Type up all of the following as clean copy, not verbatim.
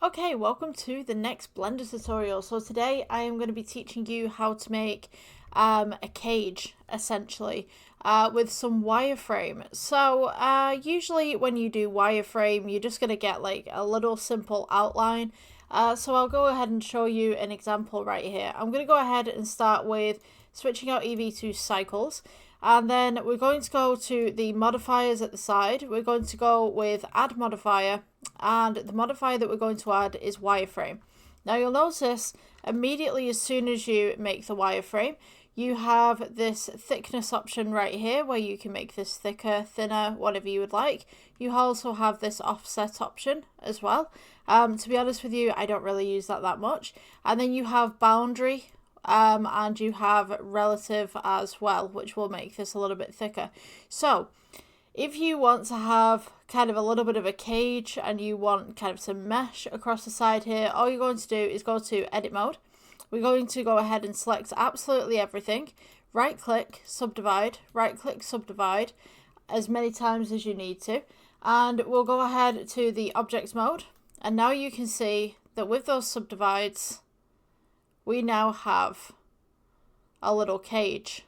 Okay, welcome to the next Blender tutorial. So today I am going to be teaching you how to make a cage, essentially, with some wireframe. So usually when you do wireframe, you're just going to get like a little simple outline. So I'll go ahead and show you an example right here. I'm going to go ahead and start with switching out EV to cycles. And then we're going to go to the modifiers at the side. We're going to go with add modifier, and the modifier that we're going to add is wireframe. Now you'll notice immediately as soon as you make the wireframe, you have this thickness option right here where you can make this thicker, thinner, whatever you would like. You also have this offset option as well. To be honest with you, I don't really use that much. And then you have boundary. And you have relative as well, which will make this a little bit thicker. So if you want to have kind of a little bit of a cage and you want kind of some mesh across the side here, all you're going to do is go to edit mode. We're going to go ahead and select absolutely everything, right click, subdivide, right click, subdivide as many times as you need to, and we'll go ahead to the objects mode, and now you can see that with those subdivides we now have a little cage.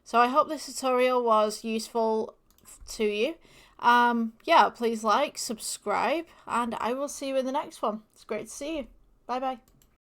So I hope this tutorial was useful to you. Yeah, please like, subscribe, and I will see you in the next one. It's great to see you. Bye bye.